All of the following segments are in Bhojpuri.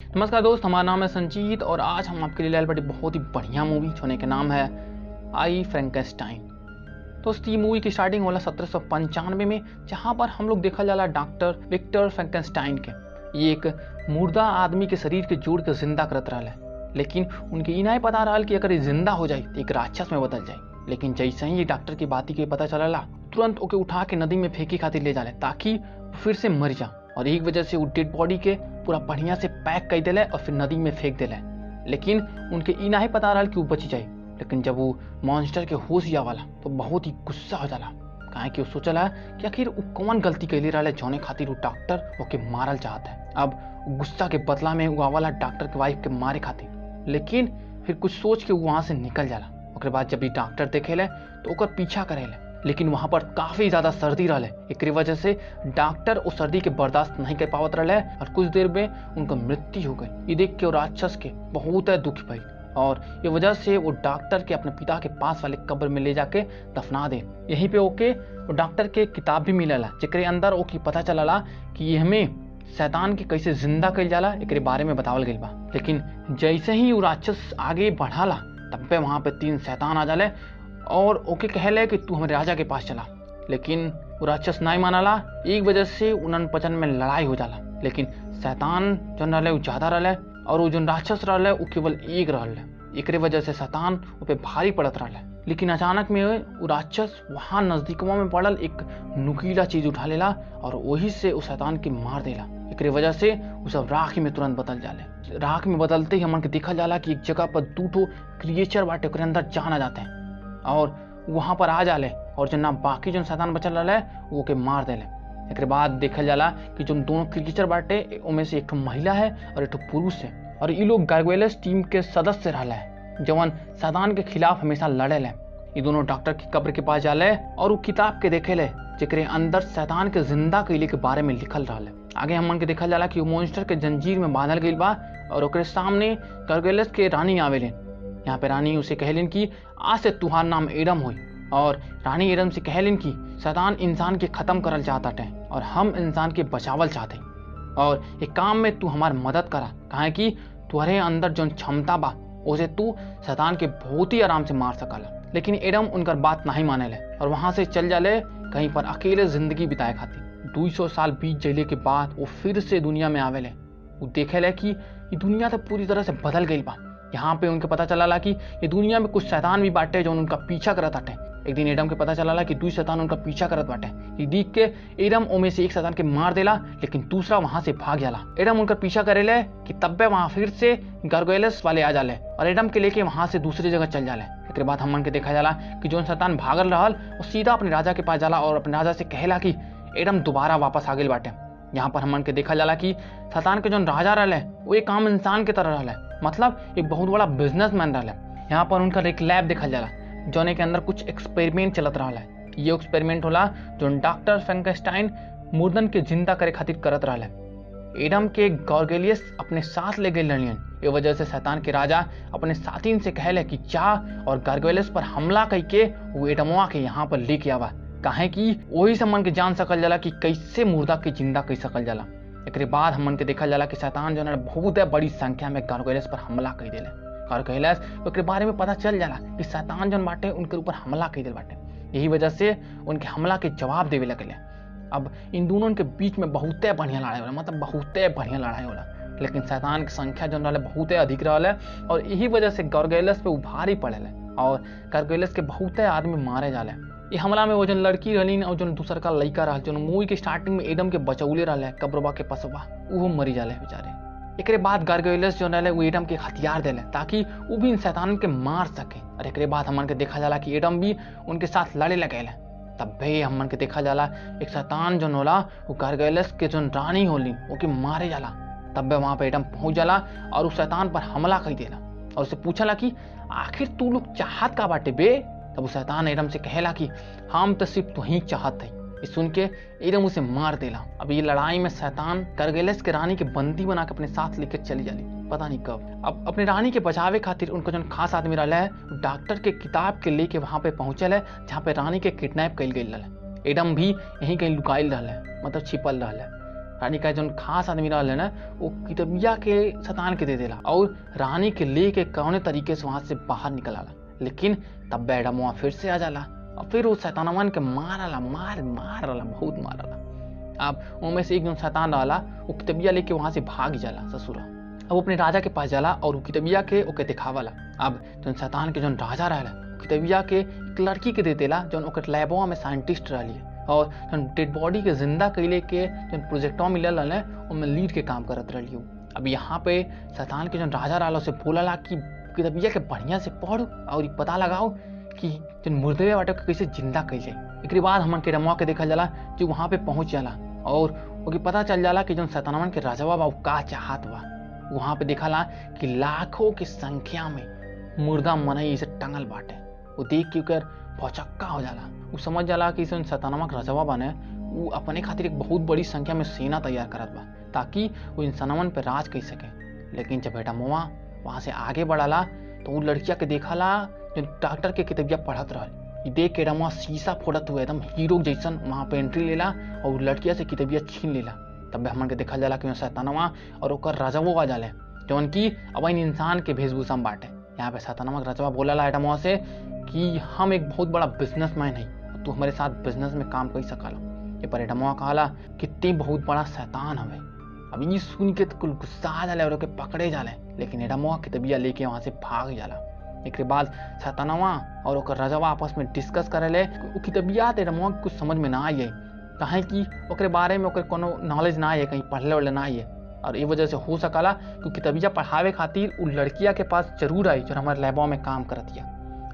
नमस्कार दोस्त, हमारा नाम है संजीत और आज हम आपके लिए लाए बड़ी बहुत ही बढ़िया मूवी होने के नाम है आई फ्रैंकेनस्टाइन। दोस्त, ये मूवी की स्टार्टिंग होला 1795 में, जहाँ पर हम लोग देखा जाला डॉक्टर विक्टर फ्रैंकेनस्टाइन के। ये एक मुर्दा आदमी के शरीर के जोड़ के जिंदा करत रहा है, लेकिन उनके ई नहीं पता रहा कि अगर ये जिंदा हो जाए तो एक राक्षस में बदल जाए। लेकिन जैसे ही ये डॉक्टर की बाती के पता चलला, तुरंत ओके उठा के नदी में फेंके खातिर ले जाले ताकि फिर से मर जा। और एक वजह से वो डेड बॉडी के पूरा बढ़िया से पैक कर दिले और फिर नदी में फेंक दिले। लेकिन उनके ई नहीं पता रहा कि वो बच जाए। लेकिन जब वो मॉन्स्टर के होश आवाला तो बहुत ही गुस्सा हो जाला, काहे कि वो सोचला कि आखिर वो कौन गलती कैले रहा जौने खातिर वो डॉक्टर ओके मारल चाहता है। अब गुस्सा के बदला में वो आवाला डॉक्टर के वाइफ के मारे खातिर। लेकिन फिर कुछ सोच के वो वहां से निकल जाला। ओकरे बाद जब ये डॉक्टर देखेले तो ओकर पीछा करेले, लेकिन वहां पर काफी ज्यादा सर्दी रहा। एक वजह से डॉक्टर उस सर्दी के बर्दाश्त नहीं कर पावत रहे और कुछ देर में उनका मृत्यु हो गई। ये देख के राक्षस के बहुत दुख भई और ये वजह से वो डॉक्टर के अपने पिता के पास वाले कब्र में ले जाके दफना दे। यहीं पे ओके वो डॉक्टर के किताब भी मिलला, जेकरे अंदर ओके पता चलला कि ये हमें शैतान के कैसे जिंदा कइल जाला एकरे बारे में बतावल गइल बा। लेकिन जैसे ही वो राक्षस आगे बढ़ाला तब पे वहां पे 3 शैतान आ जाले और ओके कहले कि तू हमारे राजा के पास चला। लेकिन वो राक्षस नहीं मानला। एक वजह से उनन पचन में लड़ाई हो जाला। लेकिन शैतान जन रहे वो ज्यादा रहे और वो जो राक्षस रहे वो केवल एक रहे। एक वजह से शैतान पे भारी पड़त रहे। लेकिन अचानक में वो राक्षस वहां नजदीकवा में पड़ल एक नुकीला चीज उठा लेला और वही से उस शैतान के मार देला। एक वजह से वो सब राख में तुरंत बदल जाले। राख में बदलते ही हमन के देखा जाला कि एक जगह पर 2 क्रिएचर बाटे ओकरे अंदर जान आ जाते हैं और वहां पर आ जाले और जना बाकी जो शैतान बचल रहा वो के मार देले। एक बाद देखल जाला कि जो दोनों क्रिएचर बाटे उनमें से एक महिला है और एक पुरुष है और ये लोग गार्गोयल्स टीम के सदस्य रहा है जवन शैतान के खिलाफ हमेशा लड़े ले। ये दोनों डॉक्टर की कब्र के पास जाले और वो किताब के देखे ले जेकरे अंदर शैतान के जिंदा कैले के बारे में लिखल रहा है। आगे हमन के देखल जाला कि वो मॉन्स्टर के जंजीर में बांधल गइल बा और ओकरे सामने गार्गोयल्स के रानी आवेले। यहाँ पे रानी उसे कहलिन कि आज से तुहार नाम एडम हुई और रानी एडम से कहलिन कि शैतान इंसान के खत्म करल चाहता है और हम इंसान के बचावल चाहते और एक काम में तू हमार मदद करा, काहे कि तुम्हारे अंदर जो क्षमता बा उसे तू शैतान के बहुत ही आराम से मार सकला। लेकिन एडम उनकर बात नहीं माने ले और वहां से चल जाले कहीं पर अकेले जिंदगी बिताए खातिर। 200 साल बीत जाने के बाद वो फिर से दुनिया में आवेले। वो देखे ले कि ये दुनिया तो पूरी तरह से बदल गई बा। यहाँ पे उनके पता चला कि ये दुनिया में कुछ शैतान भी बाटे जो उनका पीछा करत बाटे। एक दिन एडम के पता चला कि 2 शैतान उनका पीछा करत बाटे। ये देख के एडम ओमे से एक शैतान के मार देला, लेकिन दूसरा वहां से भाग जाला। एडम उनका पीछा करेले कि तब्बे वहां फिर से गार्गोयल्स वाले आ जाले और एडम के लेके वहां से दूसरी जगह चल जाले। एक बाद हमन के देखा जाला कि जो शैतान भागल रहल वो सीधा अपने राजा के पास जाला और अपने राजा से कहला कि एडम दोबारा वापस आ गइल बाटे। यहाँ पर हमन के देखा जाला कि शैतान के जो राजा रहे वो एक आम इंसान के तरह रहे, मतलब एक बहुत बड़ा बिजनेसमैन रहे। यहाँ पर उनका एक लैब देखा जाला जोने के अंदर कुछ एक्सपेरिमेंट चलत रहा है। ये एक्सपेरिमेंट होला जो डॉक्टर फ्रैंकेनस्टाइन मुर्दन के जिंदा करे खातिर करत रहा है। एडम के गार्गोयल्स अपने साथ ले गए लड़ियन। ये वजह से शैतान के राजा अपने साथीन से कहले कि जा और गार्गोयल्स पर हमला करके वो एडमवा के यहाँ पर लेके आवा, काहे कि वही से मन के जान सकल जाला कि कैसे मुर्दा के जिंदा कर सकल जाला। एक बाद हमन के देखल जाला कि शैतान जो है बहुत बड़ी संख्या में गार्गोयल्स पर हमला कर देले। गार्गोयल्स ओकरे बारे में पता चल जाला कि शैतान जन बाटे उनके ऊपर हमला कर देल बाटे। यही वजह से उनके हमला के जवाब देवे लगले। अब इन दोनों के बीच में बहुत बढ़िया लड़ाई होला, मतलब बहुत बढ़िया लड़ाई होला। लेकिन शैतान की संख्या जो रहा बहुत अधिक रहा और यही वजह से गार्गोयल्स पे भारी पड़े और गार्गोयल्स के बहुत आदमी मारे जाले। ये हमला में वो जो लड़की रही और जो दूसर का लड़का रहा जो मूवी के स्टार्टिंग में एडम के बचौले रहा कब्रबा के पसवा वो मरी जाले बेचारे। एक बाद गार्गोयल्स जो रहे वो एडम के हथियार देले ताकि वो भी इन शैतान के मार सके। और एक बाद हमन के देखा जाला कि एडम भी उनके साथ लड़े लगे। तब भी हमन के देखा जाला एक शैतान जो होला वो गार्गोयल्स के जो रानी होली वो के मारे जाला। तब वहां पे एडम पहुंच जाला और उस शैतान पर हमला कर देला और उससे पूछला कि आखिर तू लोग चाहत का बाटे बे। तब उस शैतान एडम से कहेला कि हम तो सिर्फ तू ही चाहत है। सुन के एडम उसे मार देला। अब ये लड़ाई में शैतान गार्गोयल्स के रानी के बंदी बना के अपने साथ लेकर चली जाली, पता नहीं कब। अब अपने रानी के बचावे खातिर उनका जो खास आदमी रहा है डॉक्टर के किताब के लेके वहां पे पहुंचल है जहाँ पे रानी के किडनैप कल गई रहा। एडम भी यहीं कहीं लुकाइल रहा है, मतलब छिपल रहा है। रानी का जो खास आदमी रहल है ना, वो कितबिया के शैतान के दे देला और रानी के लेके कौने तरीके से वहां से बाहर निकल आला। लेकिन तब बेडमुआ फिर से आ जाला और फिर वो शैतानवन के मारला, बहुत मारला। अब उनमें से एक जन शैतान रहला, वो कितबिया लेके वहां से भाग जाला ससुरा। अब वो अपने राजा के पास जाला और कितबिया के ओके दिखावला। अब जो शैतान के जो राजा रहला, कितबिया के एक लड़की के दे देला जो ओकर लैबवा में साइंटिस्ट रहली और डेड बॉडी के जिंदा कैले के जो प्रोजेक्टवा मिलल है उनमें लीड के काम करत रही। अब यहाँ पे शैतान के जो राजा रहला उसे बोलला कि कितबिया के बढ़िया से पढ़ और पता लगाओ कि जो मुर्दे बाटे के कैसे जिंदा कैल जाए। एक बाद हमन के रमुआ के देखल जाला जो वहाँ पे पहुंच जाला और ओके पता चल जाला कि जो शैतानवन के राजवा बा का चाहत बा। वहाँ पे देखला कि लाखों की संख्या में मुर्दा मनई से टंगल बाटे। वो देख के ओकर भौचक्का हो जाला। वो समझ जाला कि शैतानवा के राजवा बने वो अपने खातिर एक बहुत बड़ी संख्या में सेना तैयार करत बा ताकि वो इंसानवन पे राज कर सके। लेकिन जब बेटा मुआ वहाँ से आगे बढ़ाला तो वो लड़किया के देखला जो डॉक्टर के कितबिया पढ़त रहल। देख के रमुआ शीशा फोड़त हुए एकदम हीरो जैसन वहाँ पे एंट्री लेला और लड़किया से कितबिया छीन लेला। तब हमन के देखल जाला कि शैतानवा और ओकर राजवो आ जाले जौन की अब इंसान के वेशभूषा में बाटे। यहाँ पे शैतानवा के राजवा बोला एडमवा से कि हम एक बहुत बड़ा बिजनेसमैन है, तू हमारे साथ बिजनेस में काम कर सकला। ये पर एडमवा कहला कि ते बहुत बड़ा शैतान हवे। अब ये सुन के तो कुल गुस्सा आ जाले और ओके पकड़े जाले। लेकिन एडमवा कितबिया लेके वहाँ से भाग जाला। एक बाद शैतानवा और ओकर राजवा आपस में डिस्कस करेले। कितबिया एडमवा कुछ समझ में ना आई कहे कि ओकरे बारे में ओकर कोनो नॉलेज ना है, कहीं पढ़ले उढ़ले ना है। और ये वजह से हो सकला कि कितबिया पढ़ावे खातिर उ लड़किया के पास जरूर आई जो हमारे लैबवा में काम करतिया।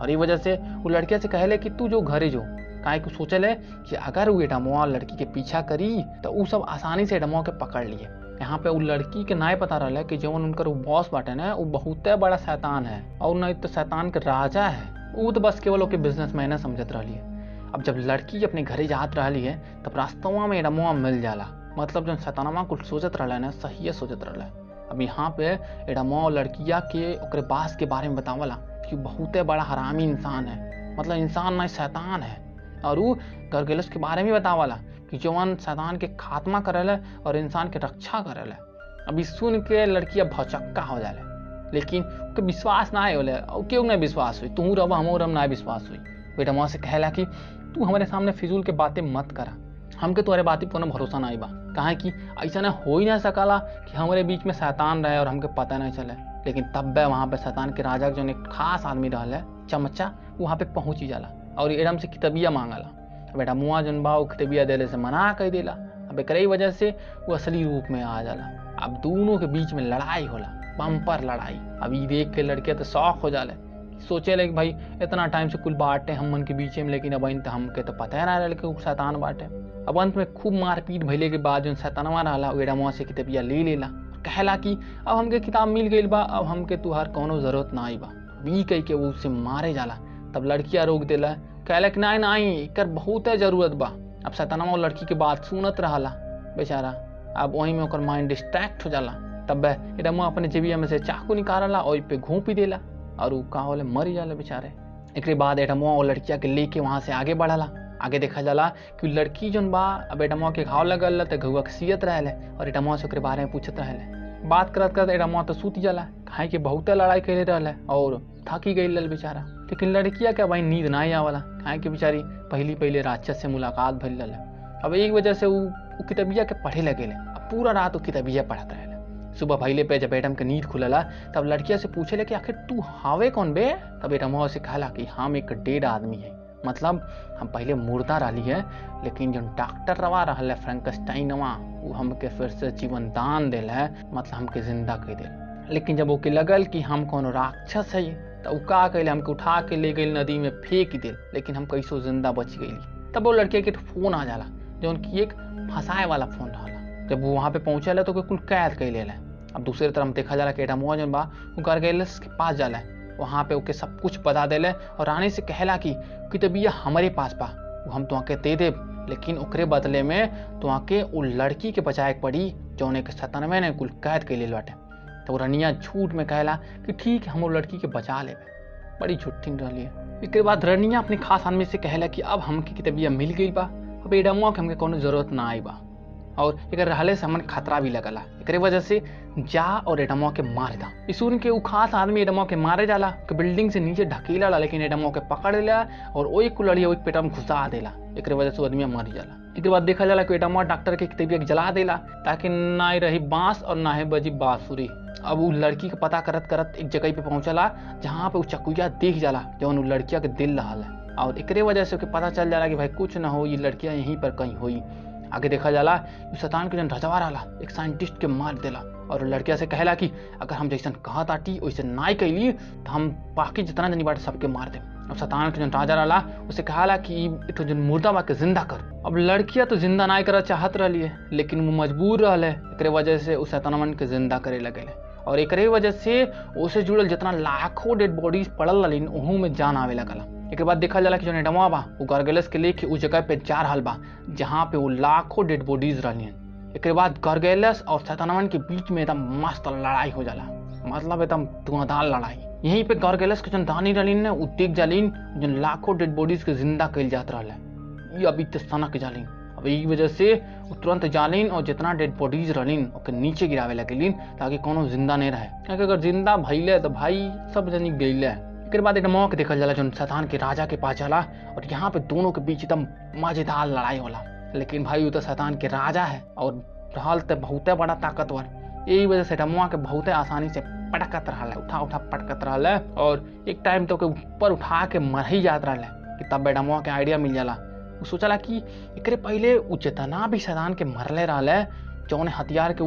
और ये वजह से वो लड़किया से कहले कि तू जो घरे जो काहे को सोचले कि अगर वो एडमवा लड़की के पीछा करी तो वो सब आसानी से एडमवा के पकड़ लिए। यहाँ पे वो लड़की के ना पता रहा कि जवन उनकर वो बॉस बाटे ना वो बहुत बड़ा शैतान है और नहीं तो शैतान के राजा है। वो तो बस केवल ओके बिजनेसमैन समझत रही है। अब जब लड़की अपने घरे जात रही है तब रास्तवा में एडमवा मिल जाला। मतलब जो शैतानवा कुछ सोचत रहा ना सही सोचत रहा। अब यहाँ पे एडमवा लड़किया के ओकरे बास के बारे में बतावला कि बहुत बड़ा हरामी इंसान है, मतलब इंसान नहीं शैतान है। और वो गर्गेलस के बारे में बतावला कि जवन शैतान के खात्मा करेला और इंसान के रक्षा करेला। अभी सुन के लड़किया भौचक्का हो जाले। लेकिन उसके विश्वास ना होले और क्यों नहीं विश्वास हुई, तू रब हम रब ना विश्वास हुई। एडमवा से कहला कि तू हमारे सामने फिजूल के बातें मत करा, हमके तुम्हारे बातें पर भरोसा ना बा। कहा कि ऐसा ना हो ही ना सकला कि हमारे बीच में शैतान रहे और हमके पता नहीं चले। लेकिन तब वहाँ पे शैतान के राजा जो एक खास आदमी रहा चमचा वहाँ पे पहुंच ही जाला और एडम से कितबिया मांगला। अब एडमुआ जन बा वो कितबिया देले से मना कर देला। अब एक वजह से वो असली रूप में आ जाला। अब दोनों के बीच में लड़ाई होला, बम्पर लड़ाई। अब ये देख के लड़के तो शौक हो जाले, सोचे ले कि भाई इतना टाइम से कुल बाटे हम मन के बीच में, लेकिन अब तो हमके तो पता है ना रहा कि शैतान बाटे। अब अंत में खूब मारपीट भइले के बाद जो शैतानवा रहला एडमवा से कितबिया ले लेला, कहला कि अब हमके किताब मिल गई बा, अब हमके तुहार कोनो जरूरत ना आई बा। ई कह के वो उससे मारे जाला। तब लड़किया रोक देला, कहला कि नहीं एकर बहुत जरूरत बा। अब शैतानवा लड़की के बात सुनत रहला बेचारा। अब वहीं में ओकर माइंड डिस्ट्रैक्ट हो जाला। तब एडमवा अपने जेबिया में से चाकू निकालला और पे घूप ही देला और का होले मर जाला बेचारे। एक बाद एडमवा और लड़किया के लेके वहाँ से आगे बढ़ला। आगे देखा जाला कि लड़की जोन बा अब एडमवा के घाव लगल तो घुआ सियत रहले और एडमवा से ओकरे बारे में पूछत रहले। बात करत करत एडमवा तो सूत जाला, काहे कि बहुत लड़ाई करे रहले और थकी गई लल बेचारा। लेकिन लड़किया के भाई नींद ना आवला, काहे कि बेचारी पहली राक्षस से मुलाकात भइल रहले। अब एक वजह से वो कितबिया के पढ़े लगेले। अब पूरा रात वो कितबिया पढ़त रहले। सुबह भइले पे जब एडम के नींद खुलला तब लड़किया से पूछे कि आखिर तू हावे कौन बे। तब एडमवा से कहला कि हम एक डेड आदमी है, मतलब हम पहले मुर्दा रही है, लेकिन जो डॉक्टर रवा रहा है फ्रैंकेस्टाइनवा वो हमके फिर से जीवन दान दिल है, मतलब हमके जिंदा कर दिल। लेकिन जब ओके लगल कि हम कोनो राक्षस है तो वो का कैले हमके उठा के ले गई नदी में फेंक दिल, लेकिन हम कैसो जिंदा बच गई। तब वो लड़के के फोन आ जाला जो उनकी एक फंसाए वाला फोन रहा। जब वो वहाँ पे पहुंचल तो कुल कैद कर ले। अब दूसरी तरफ देखा जाला कि एडमवा जन बा वो गर्गेलस के पास जाला, वहाँ पे ओके सब कुछ बता देले और रानी से कहला कि कितबिया हमारे पास बा, वो हम तुआके दे दे, लेकिन ओकरे बदले में तुआके वो लड़की के बचाए पड़ी जो उन्हें 97 ने कुल कैद के ले बाटे। तो रनिया झूठ में कहला कि ठीक है हम वो लड़की के बचा लेबे। बड़ी झूठी रही है। एक बाद रनिया अपने खास आदमी से कहला कि अब हमके कितबिया मिल गई बा, अब एडमवा के हमके कोनो जरूरत ना आई बा। और एक रहले से हमन खतरा भी लगला। एकरे वजह से जा और एडमवा के मार दा। सुन के उ खास आदमी एडमवा के मारे जाला कि बिल्डिंग से नीचे ढकेला ला, लेकिन एडमवा के पकड़ लेला और ओई कुलड़िया ओई पेट में घुसा देला। एकरे वजह से आदमी मर जाला। एक बाद देखा जाला कि एडमवा डॉक्टर के तबीयत जला देला ताकि ना रही बांस और ना ही बजी बांसुरी। अब उ लड़की के पता करत करत एक जगह पे पहुंचला जहाँ पे उ चकुया देख जाला जौन उ लड़किया के दिल रहा है, और एकरे वजह से पता चल जाला कि भाई कुछ ना हो, ये लड़कियां यहीं पर कहीं हुई। आगे देखा जाला शैतान के जन रजवा रहा एक साइंटिस्ट के मार देला और लड़किया से कहला कि अगर हम जैसन कहा ताटी वैसे नाई कैली तो हम बाकी जितना जनी बाटे सबके मार दे। अब शैतान के जन राजा रहा उसे कहला कि इतो जन मुर्दा बा के जिंदा कर। अब लड़किया तो जिंदा नाई कर चाहत रही है, लेकिन वो मजबूर रहले। एकरे वजह से उस शैतानवन के जिंदा करे लगे और एकरे वजह से उसे जुड़ल जितना लाखों डेड बॉडीज पड़ल रही ओहू में जान आवे लगला। एक बाद देखा जाला कि जो एडमवा बा वो गरगेलस के लेके उस जगह पे जा रहल बा जहाँ पे वो लाखों डेड बॉडीज रहली। एक बाद गरगेलस और शैतानवन के बीच में एकदम मस्त लड़ाई हो जाला, मतलब एकदम धुआंधार लड़ाई। यहीं पे गरगेलस के जन दानी रहलीन ने उ देख जालीन जन लाखों डेड बॉडीज के जिंदा कैल जात रहले। ये अभी सनक जालीन। अब यही वजह से वो तुरंत जालीन और जितना डेड बॉडीज रहलीन ओके नीचे गिरावे लगलीन ताकि कोनो जिंदा नहीं रहे, क्योंकि अगर जिंदा भइले तो भाई सब जनी गइले। फिर बाद एडमवा के देखल जाला जो शैतान के राजा के पास जाला और यहाँ पे दोनों के बीच एकदम मजेदार लड़ाई होला। लेकिन भाई वो तो शैतान के राजा है और रहल तो बहुत बड़ा ताकतवर, यही वजह से एडमवा के बहुत आसानी से पटकत रहा, उठा उठा पटकत रहा और एक टाइम तो ऊपर उठा के मर ही जात रहा कि तब एडमवा के आइडिया मिल जाला। वो सोचला कि एकरे पहले उ जितना भी शैतान के मरले रहा जौन हथियार के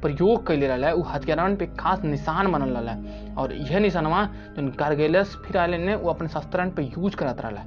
प्रयोग कैले रहा उ हथियारन पे खास निशान बनल रहा और यह निशानवा जो गरगेलस फिर आए ने वो अपने शस्त्रन पे यूज करत रहा।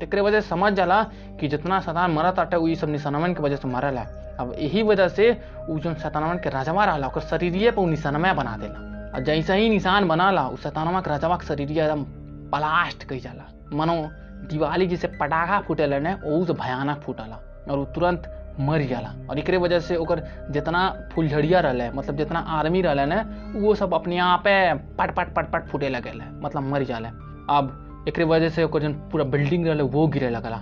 एकरे वजह से समझ जाला कि जितना शैतान मरत आटे वो सब निशानवन के वजह से मरल है। अब यही वजह से वो जो शैतानवन के राजवा रहा ओकर शरीरिये पे निशानवा बना देला और जैसे ही निशान बनाला उस शैतानवा के राजवा के शरीरिया एकदम ब्लास्ट कई जाला, मनो दिवाली जैसे पटाखा फूटेला ने वो से भयानक फूटला और वो तुरंत मर जाला। और एकरे वजह से ओकर जितना फुलझड़िया रहा मतलब जितना आर्मी रहा ने वो सब अपने आप पट पट पट पट फूटे लगे मतलब मर जाला। अब एकरे वजह से ओकर जन पूरा बिल्डिंग रहा वो गिरे लगला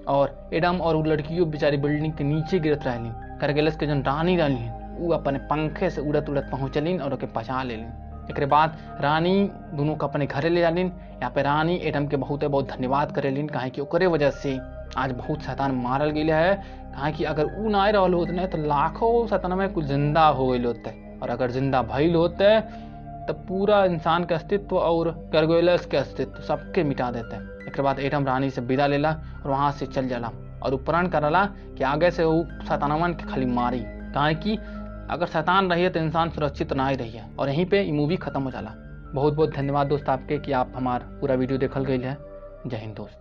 और एडम और वो लड़कियों बेचारी बिल्डिंग के नीचे गिरत रहली। गरगेलस के जन रानी रहली वो अपने पंखे से उड़त उड़त पहुँचलिन और ओके बचा लेलिन। एक बाद रानी दोनों को अपने घरे ले जालिन। यहाँ पे रानी एडम के बहुत धन्यवाद करेलिन काहे कि ओकरे वजह से आज बहुत शैतान मारल गए है। काहे कि अगर उ ना रहल होते तो लाखों शैतान में कुछ जिंदा हो गए होते और अगर जिंदा भइल होते तो पूरा इंसान के अस्तित्व और गरगेलस के अस्तित्व सबके मिटा देते। एक बाद एडम रानी से विदा लेला और वहाँ से चल जाला और प्रण करला कि आगे से वो शैतानवन के खाली मारी, काहे कि अगर शैतान रही है तो इंसान सुरक्षित ना ही रही है। और यहीं पे ये मूवी खत्म हो जाला। बहुत बहुत धन्यवाद दोस्त आपके कि आप हमारा पूरा वीडियो देखल गई है। जय हिंद दोस्त।